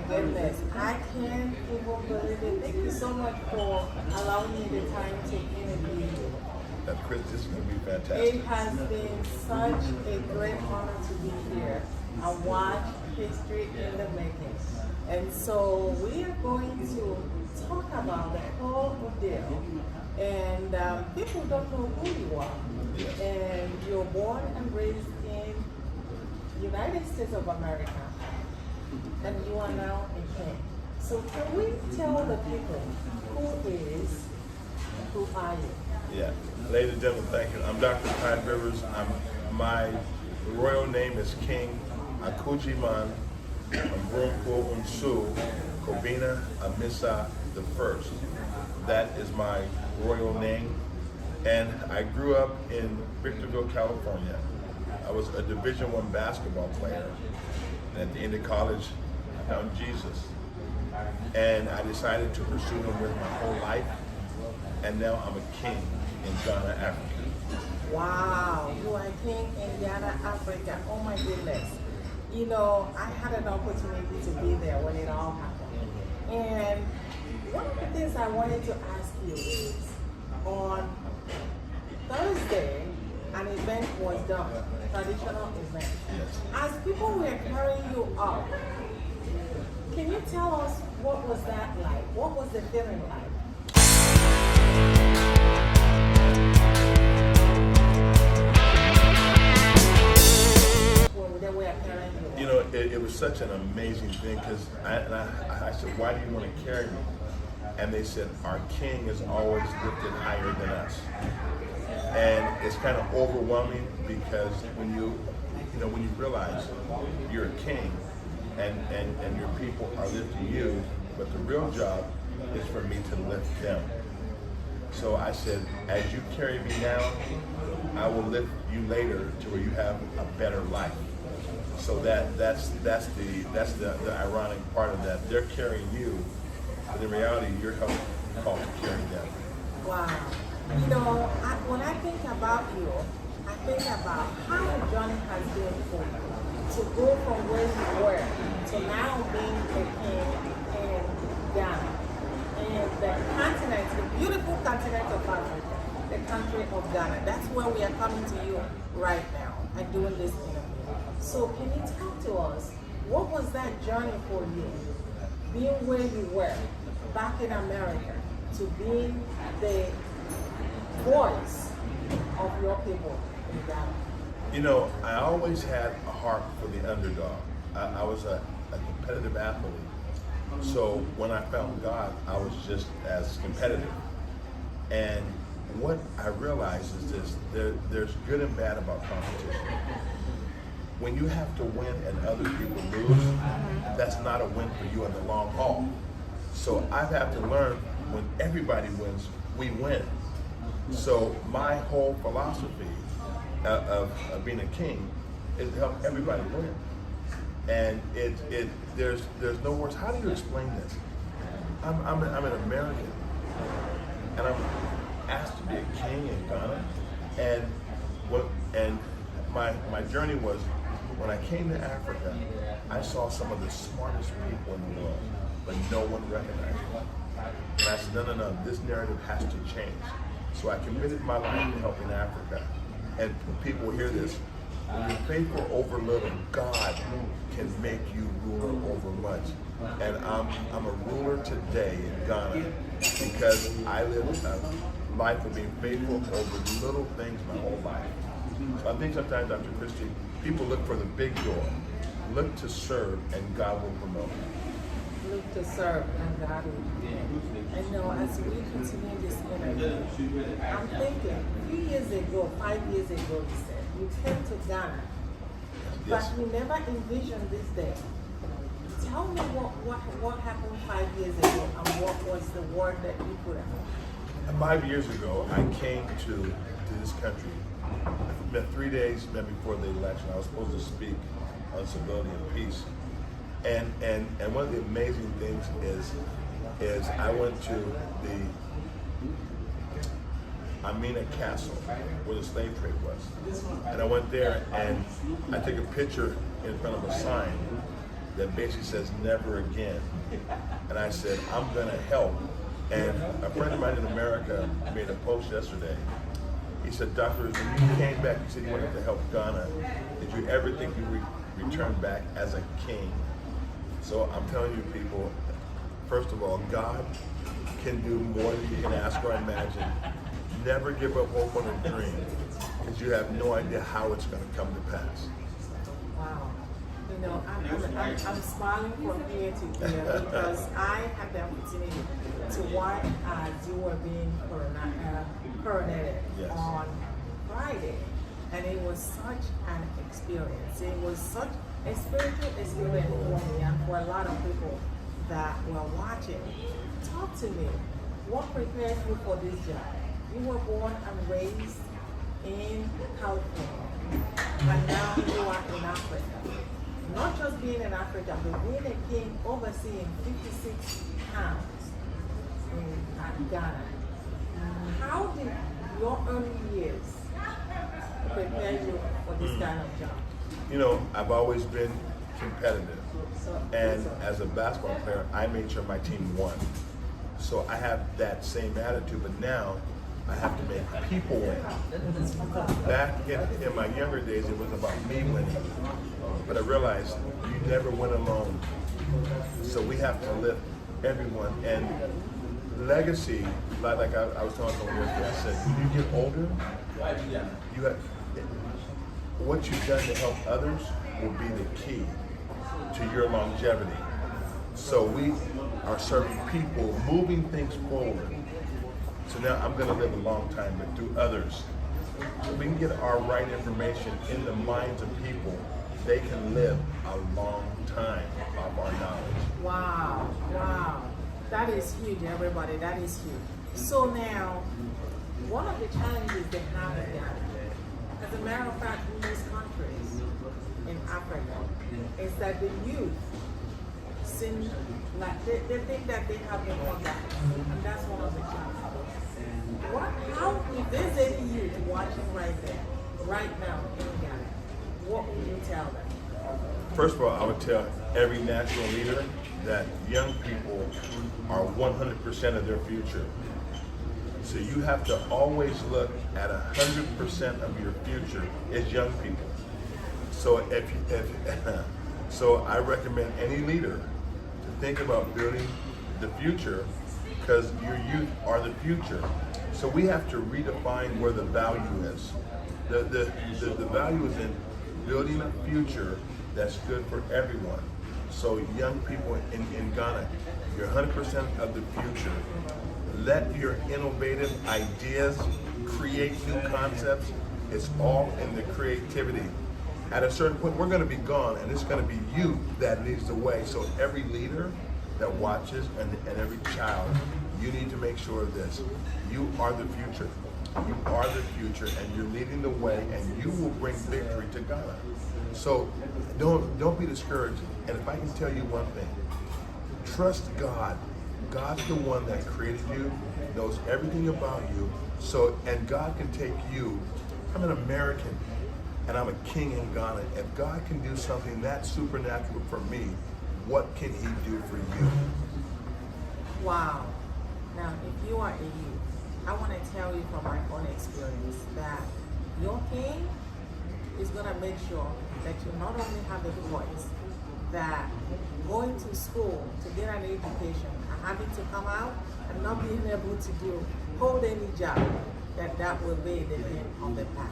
goodness, I can't even believe it. Thank you so much for allowing me the time to interview you. Chris, this is going to be fantastic. It has been such a great honor to be here and watch history in the making. And so we are going to talk about the whole ordeal. And people don't know who you are. Yes. And you're born and raised in United States of America. And you are now a king. So can we tell the people who are you? Yeah. Ladies and gentlemen, thank you. I'm Dr. Clyde Rivers. My royal name is King Okogyeman Obremponnsu KOBINA AMISSAH the First. That is my royal name. And I grew up in Victorville, California. I was a Division I basketball player. And at the end of college, I found Jesus. And I decided to pursue him with my whole life. And now I'm a king in Ghana, Africa. Wow, you are a king in Ghana, Africa. Oh my goodness. You know, I had an opportunity to be there when it all happened. And one of the things I wanted to ask you is, on Thursday, an event was done, traditional event. Yes. As people were carrying you up, can you tell us what was that like? What was the feeling like? When they were carrying you up? You know, it was such an amazing thing because I said, why do you want to carry me? And they said, our king is always lifted higher than us. And it's kind of overwhelming because when you realize you're a king and your people are lifting you, but the real job is for me to lift them. So I said, as you carry me now, I will lift you later to where you have a better life. So that's the ironic part of that. They're carrying you, but in reality, you're called to carry them. Wow. You know, when I think about you, I think about how the journey has been for you to go from where you were to now being a king in Ghana, in the continent, the beautiful continent of Africa, the country of Ghana. That's where we are coming to you right now and doing this interview. So can you talk to us, what was that journey for you, being where you were back in America to being the voice of your people in Ghana? You know, I always had a heart for the underdog. I was a competitive athlete. So when I found God, I was just as competitive. And what I realized is this, there's good and bad about competition. When you have to win and other people lose, that's not a win for you in the long haul. So I've had to learn when everybody wins, we win. So my whole philosophy of being a king is to help everybody win. And there's no words. How do you explain this? I'm an American, and I'm asked to be a king in Ghana. And my journey was, when I came to Africa, I saw some of the smartest people in the world, but no one recognized them. And I said, no, this narrative has to change. So I committed my life to helping Africa. And when people hear this, when you're faithful over little, God can make you ruler over much. And I'm a ruler today in Ghana because I live a life of being faithful over little things my whole life. So I think sometimes, Dr. Christie, people look for the big door. Look to serve and God will promote. Look to serve and God will promote. And now as we continue this interview, I'm thinking 3 years ago, 5 years ago, you said, you came to Ghana, Yes. but you never envisioned this day. Tell me what happened 5 years ago and what was the word that you put out? 5 years ago, I came to this country. I met 3 days before the election. I was supposed to speak on civility and peace. And one of the amazing things is I went to the Amina Castle, where the slave trade was. And I went there and I took a picture in front of a sign that basically says never again. And I said, I'm gonna help. And a friend of mine in America made a post yesterday. He said, Doctor, when you came back, you said you wanted to help Ghana. Did you ever think you would return back as a king? So I'm telling you people, first of all, God can do more than you can ask or imagine. Never give up hope on a dream, because you have no idea how it's going to come to pass. Wow. You know, I'm smiling from ear to ear because I had the opportunity to watch as you were being coronated Yes. on Friday. And it was such an experience. It was such a spiritual experience for me and for a lot of people that were watching. Talk to me. What prepared you for this job? You were born and raised in California, and now you are in Africa. Not just being in Africa, but being a king overseeing 56 towns in Ghana. How did your early years prepare you for this kind of job? You know, I've always been competitive. And as a basketball player, I made sure my team won. So I have that same attitude, but now I have to make people win. Back in my younger days, it was about me winning. But I realized you never win alone. So we have to lift everyone. And legacy, like I was telling someone yesterday, I said, when you get older, you have, what you've done to help others will be the key to your longevity. So we are serving people, moving things forward. So now I'm going to live a long time, but through others. So we can get our right information in the minds of people. They can live a long time off our knowledge. Wow, wow. That is huge, everybody. That is huge. So now, one of the challenges they have in Ghana, as a matter of fact, in most countries in Africa, is that the youth seem like they think that they have been forgotten, and that's one of the challenges. How, if there's any youth watching right there, right now in Ghana, what would you tell them? First of all, I would tell every national leader that young people are 100% of their future. So you have to always look at 100% of your future as young people. So so I recommend any leader to think about building the future, because your youth are the future. So we have to redefine where the value is. The value is in building a future that's good for everyone. So young people in Ghana, you're 100% of the future. Let your innovative ideas create new concepts. It's all in the creativity. At a certain point, we're going to be gone, and it's going to be you that leads the way. So every leader that watches and every child, you need to make sure of this. You are the future. You are the future, and you're leading the way, and you will bring victory to Ghana. So don't be discouraged. And if I can tell you one thing, trust God. God's the one that created you, knows everything about you. So, and God can take you. I'm an American, and I'm a king in Ghana. If God can do something that supernatural for me, what can He do for you? Wow. Now, if you are a youth, I want to tell you from my own experience that your king is going to make sure that you not only have the voice, that going to school to get an education and having to come out and not being able to hold any job, that will be the thing on the past.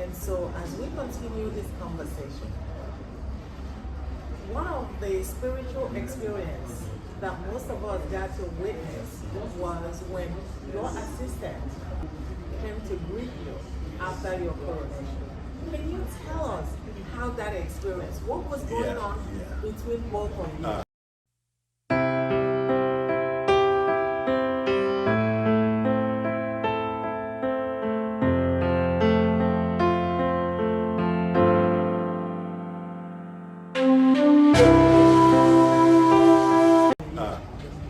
And so as we continue this conversation, one of the spiritual experience that most of us got to witness was when your assistant came to greet you after your coronation. Can you tell us how that experience, what was going on between both of you?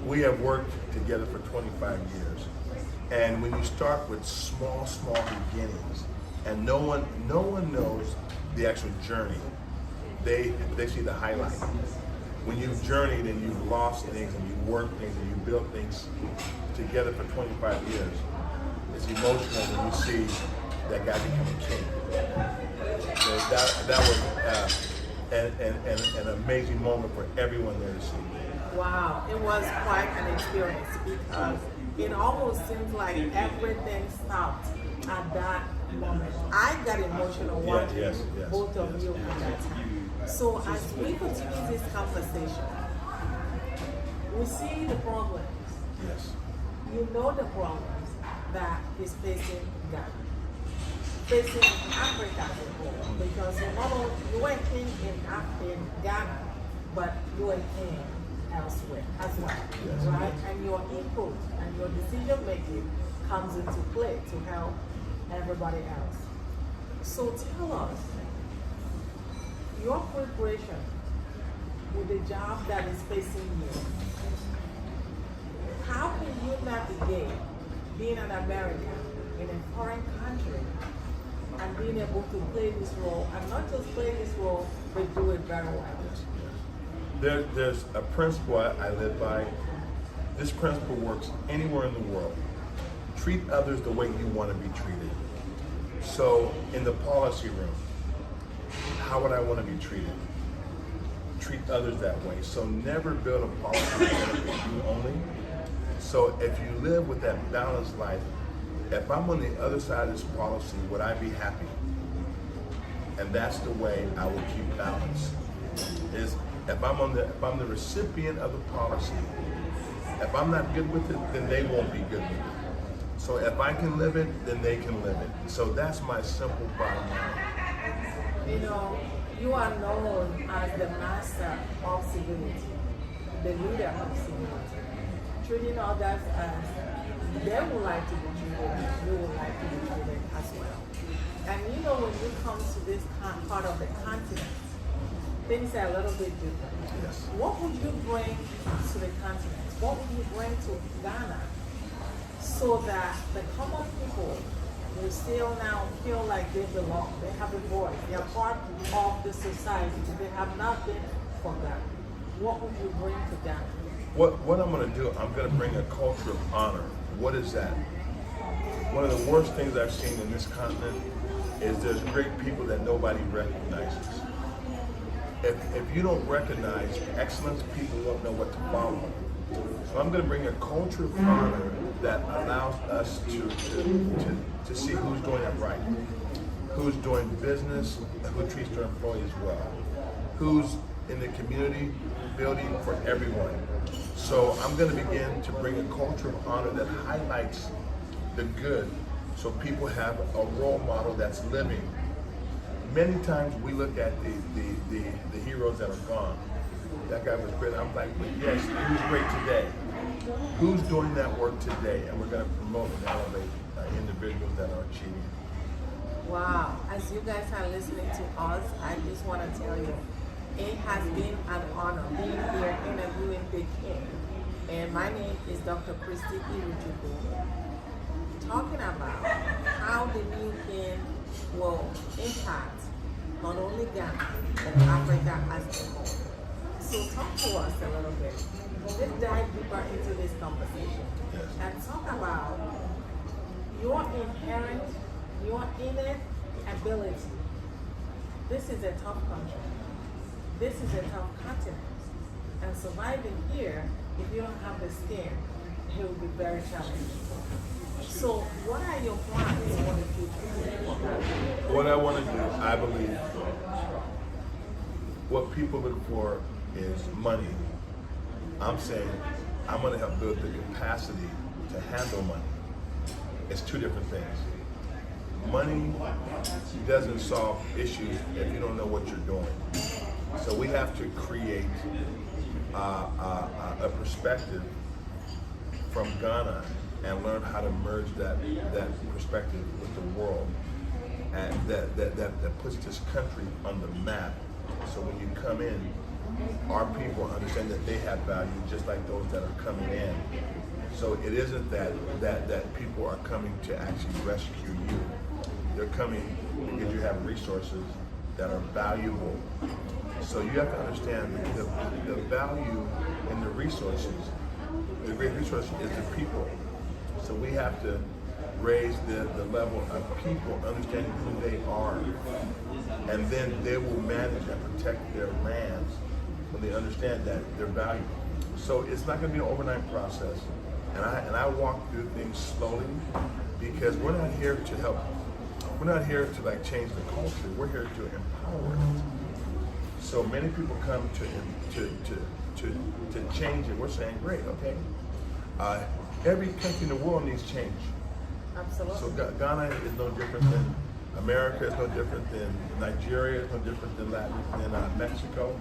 We have worked together for 25 years. And when you start with small beginnings, and no one knows the actual journey, they see the highlight. when you've journeyed and you've lost things and you work things and you build things together for 25 years, it's emotional when you see that guy become a king. So that was an amazing moment for everyone there to see. Wow, it was quite an experience because it almost seems like everything stopped at that moment. I got emotional watching both of you at that time. So as we continue this conversation, we see the problems. Yes. You know the problems that is facing Ghana, facing Africa as a whole, because you were king in Ghana, but you were king elsewhere as well, right? And your input and your decision making comes into play to help everybody else. So tell us, your preparation with the job that is facing you, how can you navigate being an American in a foreign country and being able to play this role, and not just play this role, but do it very well? There's a principle I live by. This principle works anywhere in the world. Treat others the way you want to be treated. So in the policy room, how would I want to be treated? Treat others that way. So never build a policy that benefits you only. So if you live with that balanced life, if I'm on the other side of this policy, would I be happy? And that's the way I will keep balance. Is if I'm the recipient of the policy, if I'm not good with it, then they won't be good with it. So if I can live it, then they can live it. So that's my simple bottom line. You know, you are known as the master of civility, the leader of civility, treating others as they would like to be treated, you would like to be treated as well. And you know, when you come to this part of the continent, things are a little bit different. Yes. What would you bring to the continent? What would you bring to Ghana so that the common people will still now feel like they belong, they have a voice, they are part of the society, they have not been forgotten? What would you bring to Ghana? What I'm going to do, I'm going to bring a culture of honor. What is that? One of the worst things I've seen in this continent is there's great people that nobody recognizes. If you don't recognize excellence, people won't know what to follow. So I'm going to bring a culture of honor that allows us to see who's doing it right, who's doing business, and who treats their employees well, who's in the community building for everyone. So I'm going to begin to bring a culture of honor that highlights the good, so people have a role model that's living. Many times we look at the heroes that are gone. That guy was great. I'm like, but yes, who's great today? Who's doing that work today? And we're going to promote and elevate individuals that are achieving. Wow, as you guys are listening to us, I just want to tell you, it has been an honor being here interviewing the king. And my name is Dr. Christy Irujuku, talking about how the new king will impact not only Ghana, but Africa as a whole. So talk to us a little bit. Let's dive deeper into this conversation and talk about your inherent, your innate ability. This is a tough country. This is a tough continent. And surviving here, if you don't have the skin, it will be very challenging. So what are your plans for the future? What I want to do, I believe, what people look for is money. I'm saying I'm going to help build the capacity to handle money. It's two different things. Money doesn't solve issues if you don't know what you're doing. So we have to create a perspective from Ghana and learn how to merge that perspective with the world, and that puts this country on the map. So when you come in, our people understand that they have value just like those that are coming in. So it isn't that people are coming to actually rescue you. They're coming because you have resources that are valuable. So you have to understand the value in the resources. The great resource is the people. So we have to raise the level of people understanding who they are. And then they will manage and protect their lands when they understand that they're valuable. So it's not going to be an overnight process. And I walk through things slowly because we're not here to help. We're not here to like change the culture. We're here to empower it. So many people come to change it. We're saying, great, okay. Every country in the world needs change. Absolutely. So Ghana is no different than America. Is no different than Nigeria. Is no different than Mexico.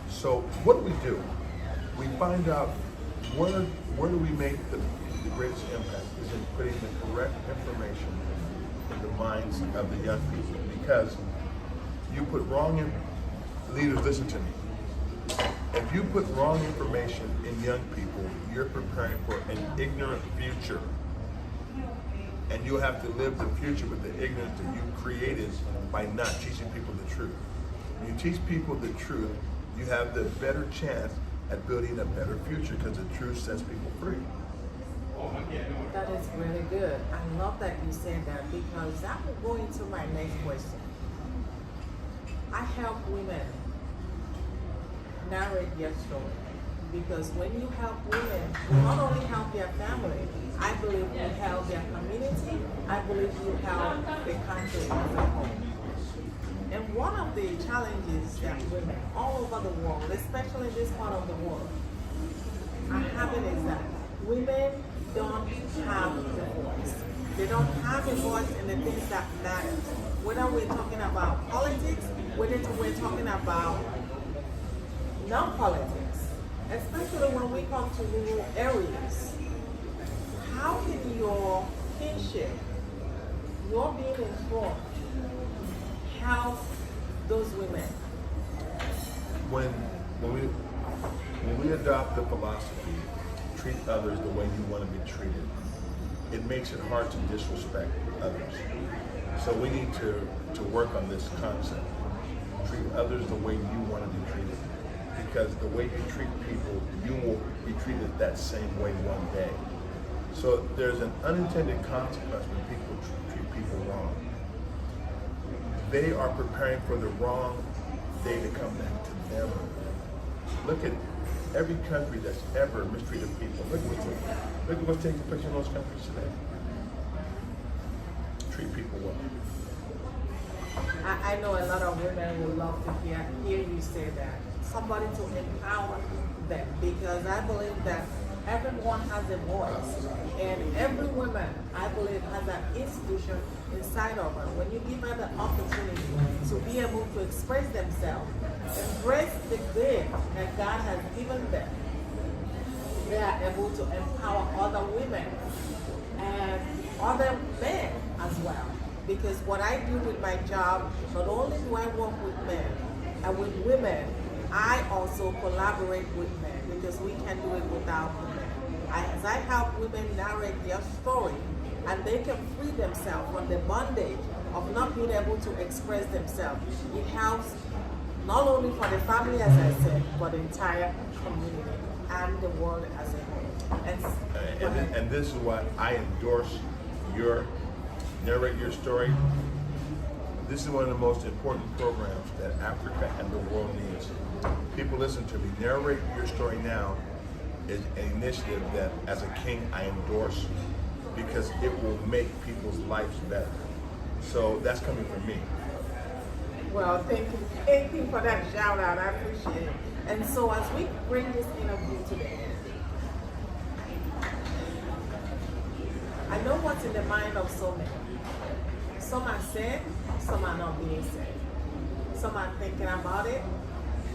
So what do? We find out where do we make the greatest impact is in putting the correct information in the minds of the young people. Because you put leaders, listen to me. If you put wrong information in young people, you're preparing for an ignorant future. And you'll have to live the future with the ignorance that you created by not teaching people the truth. When you teach people the truth, you have the better chance at building a better future because the truth sets people free. That is really good. I love that you said that because that will go into my next question. I help women narrate their story because when you help women, you not only help their family, I believe you help their community, I believe you help the country as a whole. And one of the challenges that women all over the world, especially this part of the world, are having is that women don't have the voice. They don't have a voice in the things that matter. Whether we're talking about politics, whether we're talking about non-politics, especially when we come to rural areas. How can your kinship, your being informed, help those women? When we adopt the philosophy, treat others the way you want to be treated, it makes it hard to disrespect others. So we need to work on this concept. Treat others the way you want to be treated. Because the way you treat people, you will be treated that same way one day. So there's an unintended consequence when people treat people wrong. They are preparing for the wrong day to come back to them. Look at every country that's ever mistreated people. Look at what's taking place in those countries today. Treat people well. I know a lot of women would love to hear you say that. Somebody to empower them because I believe that everyone has a voice and every woman, I believe, has an institution inside of her. When you give her the opportunity to be able to express themselves, embrace the gift that God has given them, they are able to empower other women and other men as well. Because what I do with my job, not only do I work with men and with women, I also collaborate with men because we can do it without women. As I help women narrate their story and they can free themselves from the bondage of not being able to express themselves, it helps not only for the family, as I said, but the entire community and the world as a whole. And this is why I endorse your narrate your story. This is one of the most important programs that Africa and the world needs. People listen to me. Narrate Your Story Now is an initiative that, as a king, I endorse because it will make people's lives better. So that's coming from me. Well, thank you for that shout out. I appreciate it. And so as we bring this interview to the end, I know what's in the mind of so many. Some are said, some are not being said. Some are thinking about it.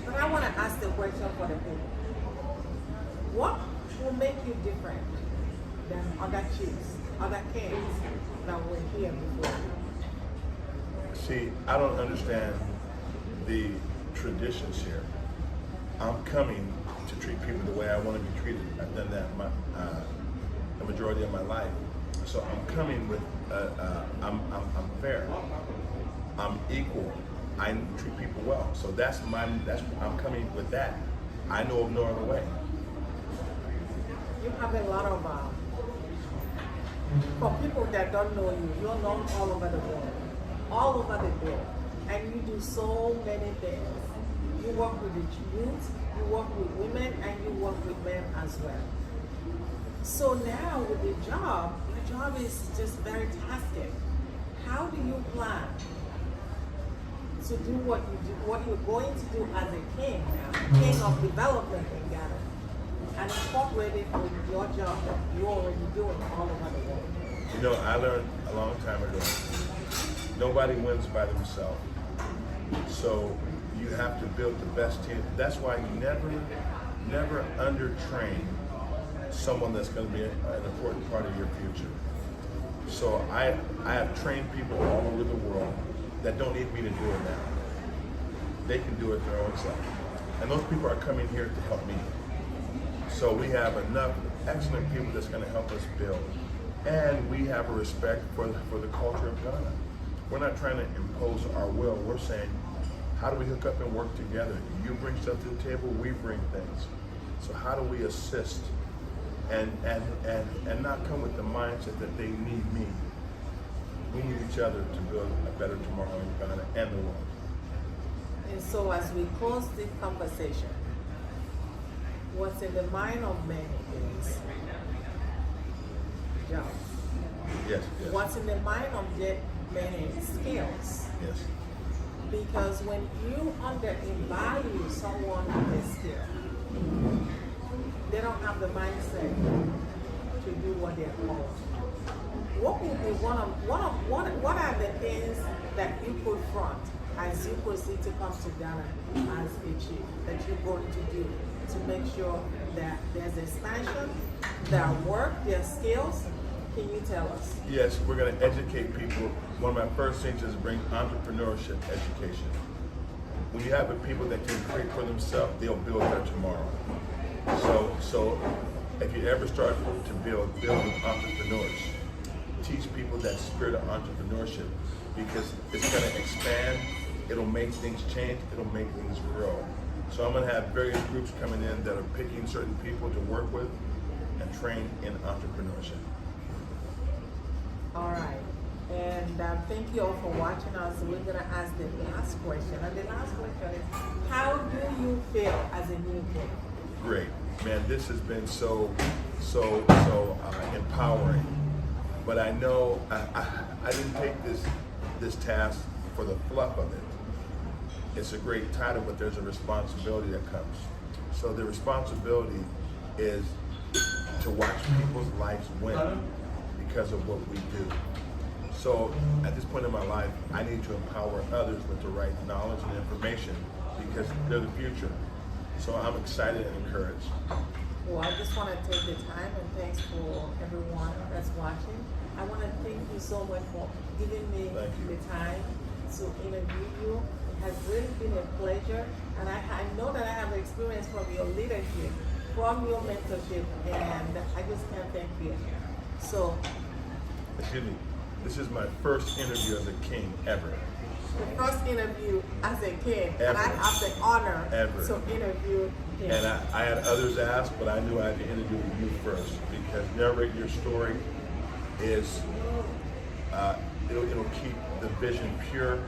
But I want to ask the question for the people. What will make you different than other chiefs, other kings that were here before? See, I don't understand the traditions here. I'm coming to treat people the way I want to be treated. I've done that the majority of my life. So I'm coming with, I'm fair, I'm equal, I treat people well. So I'm coming with that. I know of no other way. You have a lot of, for people that don't know you, you're known all over the world, all over the world, and you do so many things. You work with the youth, you work with women, and you work with men as well. So now with the job, your job is just very tasking. How do you plan to do what you do, what you're going to do as a king now, king of development in Ghana, and incorporate it with your job that you're already doing all over the world? You know, I learned a long time ago, nobody wins by themselves. So you have to build the best team. That's why you never undertrain someone that's going to be an important part of your future. So I have trained people all over the world that don't need me to do it now. They can do it their own self. And those people are coming here to help me. So we have enough excellent people that's going to help us build. And we have a respect for the culture of Ghana. We're not trying to impose our will. We're saying, how do we hook up and work together? You bring stuff to the table, we bring things. So how do we assist and not come with the mindset that they need me? We need each other to build a better tomorrow in Ghana and the world. And so as we close this conversation, what's in the mind of many is job. Yes. What's in the mind of many is skills. Yes. Because when you undervalue someone with a skill, they don't have the mindset to do what they're called. What would be what are the things that you put front as you proceed to come to Ghana as a chief that you're going to do to make sure that there's expansion, their work, their skills? Can you tell us? Yes, we're going to educate people. One of my first things is bring entrepreneurship education. When you have people that can create for themselves, they'll build their tomorrow. So if you ever start to build entrepreneurs, teach people that spirit of entrepreneurship, because it's going to expand, it'll make things change, it'll make things grow. So I'm going to have various groups coming in that are picking certain people to work with and train in entrepreneurship. All right. And thank you all for watching us. We're going to ask the last question. And the last question is, how do you feel as a new king? Great. Man, this has been so empowering. But I know I didn't take this task for the fluff of it. It's a great title, but there's a responsibility that comes. So the responsibility is to watch people's lives win because of what we do. So at this point in my life, I need to empower others with the right knowledge and information because they're the future. So I'm excited and encouraged. Well, I just want to take the time and thanks for everyone that's watching. I want to thank you so much for giving me the time to interview you. It has really been a pleasure, and I know that I have experience from your leadership, from your mentorship, and I just can't thank you. So, excuse me, this is my first interview as a king ever. The first interview as a king, ever. And I have the honor ever. to interview him. And I had others ask, but I knew I had to interview you first because narrating your story is, it'll keep the vision pure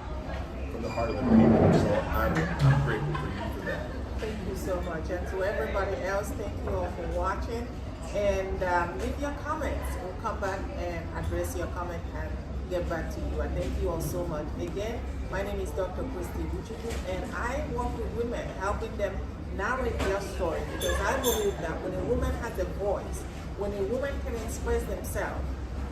from the heart of the people. So I'm grateful for you for that. Thank you so much. And to everybody else, thank you all for watching. And leave your comments. We'll come back and address your comment and get back to you. I thank you all so much. Again, my name is Dr. Christy Uchuku, and I work with women, helping them narrate their story, because I believe that when a woman has a voice, when a woman can express themselves,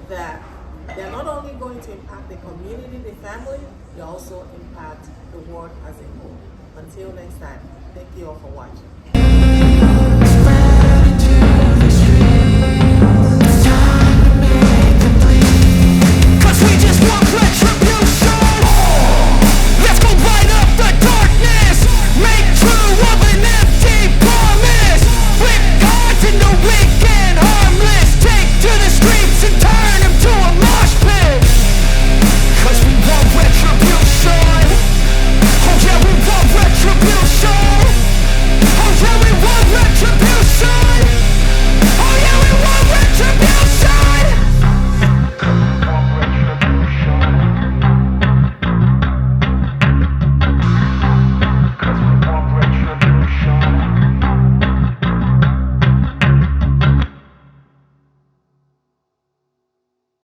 that they're not only going to impact the community, the family, they also impact the world as a whole. Until next time, thank you all for watching.